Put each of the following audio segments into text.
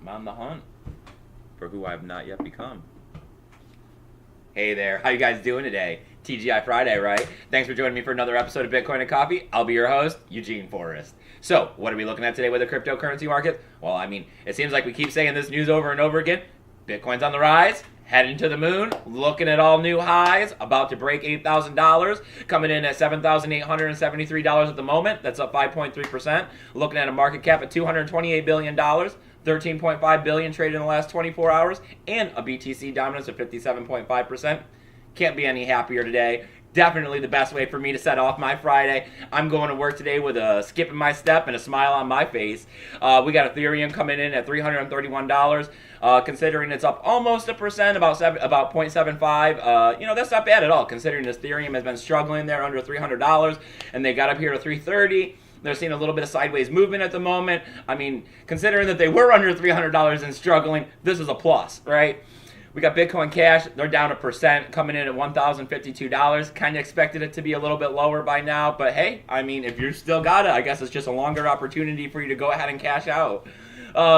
I'm on the hunt for who I have not yet become. Hey there, how you guys doing today? TGI Friday, right? Thanks for joining me for another episode of Bitcoin and Coffee. I'll be your host, Eugene Forrest. So, what are we looking at today with the cryptocurrency market? Well, I mean, it seems like we keep saying this news over and over again. Bitcoin's on the rise, heading to the moon, looking at all new highs, about to break $8,000, coming in at $7,873 at the moment. That's up 5.3%. Looking at a market cap at $228 billion. 13.5 billion traded in the last 24 hours, and a BTC dominance of 57.5%. Can't be any happier today. Definitely the best way for me to set off my Friday. I'm going to work today with a skip in my step and a smile on my face. We got Ethereum coming in at $331. Considering it's up almost 1%, about 0.75. That's not bad at all, considering Ethereum has been struggling there under $300, and they got up here to $330. They're seeing a little bit of sideways movement at the moment. I mean, considering that they were under $300 and struggling, this is a plus, right? We got Bitcoin Cash. They're down 1%, coming in at $1,052. Kind of expected it to be a little bit lower by now, but hey, I mean, if you're still got it, I guess it's just a longer opportunity for you to go ahead and cash out.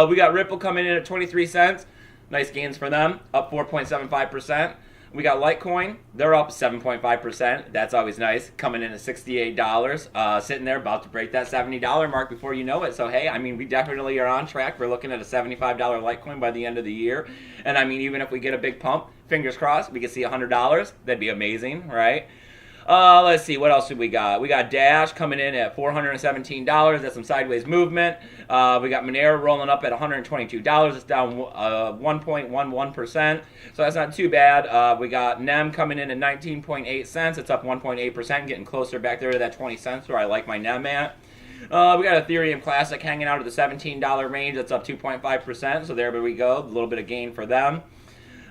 We got Ripple coming in at 23 cents. Nice gains for them, up 4.75%. We got Litecoin. They're up 7.5%. That's always nice. Coming in at $68. Sitting there about to break that $70 mark before you know it. So, hey, I mean, we definitely are on track for looking at a $75 Litecoin by the end of the year. And, I mean, even if we get a big pump, fingers crossed, we can see $100. That'd be amazing, right? Let's see, what else did we got? We got Dash coming in at $417. That's some sideways movement. We got Monero rolling up at $122. It's down 1.11%. So that's not too bad. We got NEM coming in at 19.8 cents. It's up 1.8%, getting closer back there to that 20 cents where I like my NEM at. We got Ethereum Classic hanging out at the $17 range. That's up 2.5%. So there we go. A little bit of gain for them.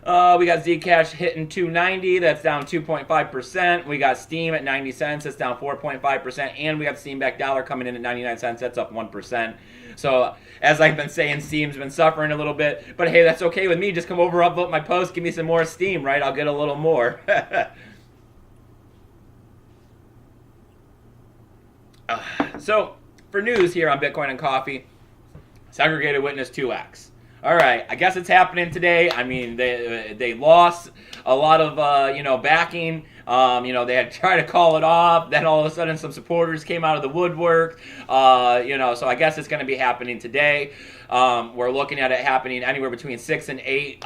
We got Zcash hitting 290. That's down 2.5%. We got Steam at 90 cents. That's down 4.5%. And we got Steam back dollar coming in at 99 cents. That's up 1%. So, as I've been saying, Steam's been suffering a little bit. But hey, that's okay with me. Just come over, upvote my post, give me some more Steam, right? I'll get a little more. So, for news here on Bitcoin and Coffee, Segregated Witness 2X. All right, I guess it's happening today. I mean, they lost a lot of, backing. They had tried to call it off. Then all of a sudden some supporters came out of the woodwork. So I guess it's going to be happening today. We're looking at it happening anywhere between 6 and 8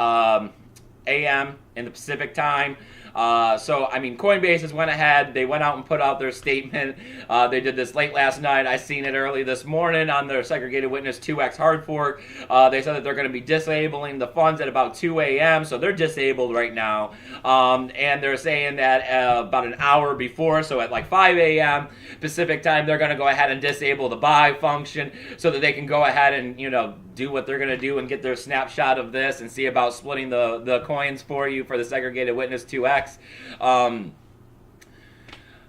a.m. in the Pacific time. Coinbase has went ahead. They went out and put out their statement. They did this late last night. I seen it early this morning on their Segregated Witness 2X hard fork. They said that they're going to be disabling the funds at about 2 a.m., so they're disabled right now. And they're saying that about an hour before, so at like 5 a.m. Pacific time, they're going to go ahead and disable the buy function so that they can go ahead and, do what they're going to do and get their snapshot of this and see about splitting the coins for you for the Segregated Witness 2X.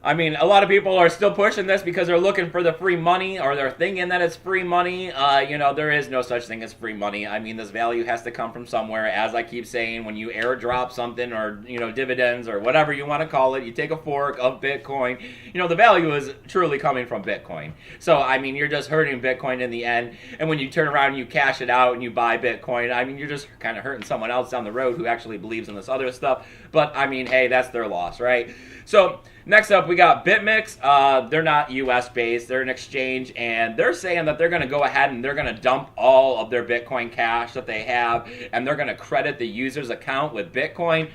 A lot of people are still pushing this because they're looking for the free money, or they're thinking that it's free money. There is no such thing as free money. I mean, this value has to come from somewhere. As I keep saying, when you airdrop something or, dividends or whatever you want to call it, you take a fork of Bitcoin, the value is truly coming from Bitcoin. So, you're just hurting Bitcoin in the end. And when you turn around and you cash it out and you buy Bitcoin, you're just kind of hurting someone else down the road who actually believes in this other stuff. But, hey, that's their loss, right? So, next up, we got BitMEX. They're not U.S.-based. They're an exchange, and they're saying that they're going to go ahead and they're going to dump all of their Bitcoin cash that they have, and they're going to credit the user's account with Bitcoin.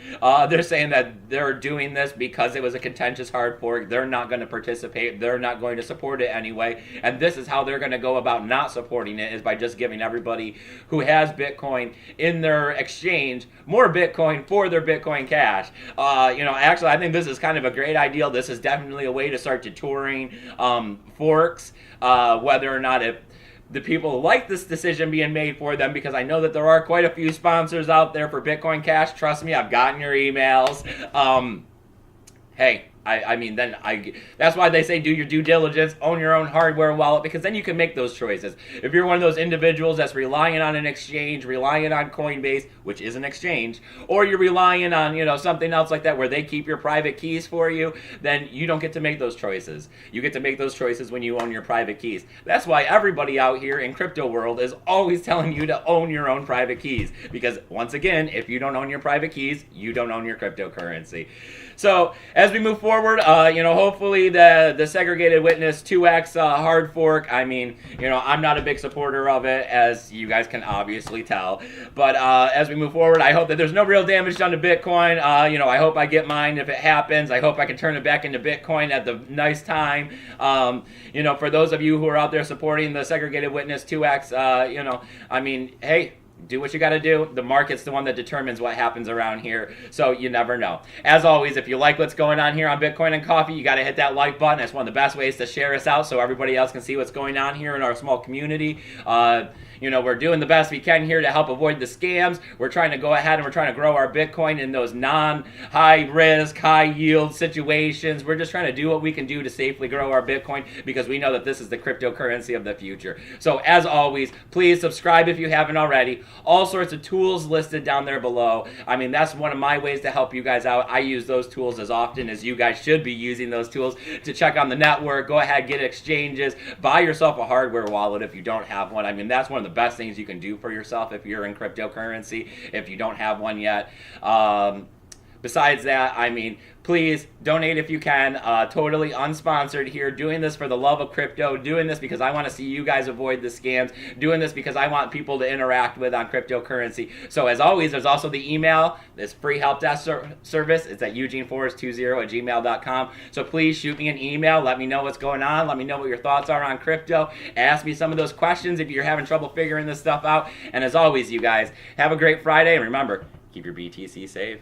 They're saying that they're doing this because it was a contentious hard fork. They're not going to participate. They're not going to support it anyway, and this is how they're going to go about not supporting it, is by just giving everybody who has Bitcoin in their exchange more Bitcoin for their Bitcoin cash. Actually, I think this is kind of a great idea. This is definitely a way to start detouring forks, whether or not if the people like this decision being made for them, because I know that there are quite a few sponsors out there for Bitcoin Cash. Trust me, I've gotten your emails. Hey, That's why they say do your due diligence, own your own hardware wallet, because then you can make those choices. If you're one of those individuals that's relying on an exchange, relying on Coinbase, which is an exchange, or you're relying on, something else like that where they keep your private keys for you, then you don't get to make those choices. You get to make those choices when you own your private keys. That's why everybody out here in crypto world is always telling you to own your own private keys, because once again, if you don't own your private keys, you don't own your cryptocurrency. So as we move forward, hopefully the segregated witness 2x hard fork. I'm not a big supporter of it, as you guys can obviously tell. But as we move forward, I hope that there's no real damage done to Bitcoin. I hope I get mine if it happens. I hope I can turn it back into Bitcoin at the nice time. For those of you who are out there supporting the segregated witness 2x, hey, do what you got to do. The market's the one that determines what happens around here, so you never know. As always, if you like what's going on here on Bitcoin and Coffee, you got to hit that like button. It's one of the best ways to share us out so everybody else can see what's going on here in our small community. We're doing the best we can here to help avoid the scams. We're trying to go ahead and we're trying to grow our Bitcoin in those non-high risk, high yield situations. We're just trying to do what we can do to safely grow our Bitcoin, because we know that this is the cryptocurrency of the future. So as always, please subscribe if you haven't already. All sorts of tools listed down there below. That's one of my ways to help you guys out. I use those tools as often as you guys should be using those tools to check on the network. Go ahead, get exchanges, buy yourself a hardware wallet if you don't have one. That's one of the best things you can do for yourself if you're in cryptocurrency, if you don't have one yet. Besides that, please donate if you can. Totally unsponsored here. Doing this for the love of crypto. Doing this because I want to see you guys avoid the scams. Doing this because I want people to interact with on cryptocurrency. So as always, there's also the email, this free help desk service. It's at eugeneforrest20@gmail.com. So please shoot me an email. Let me know what's going on. Let me know what your thoughts are on crypto. Ask me some of those questions if you're having trouble figuring this stuff out. And as always, you guys, have a great Friday. And remember, keep your BTC safe.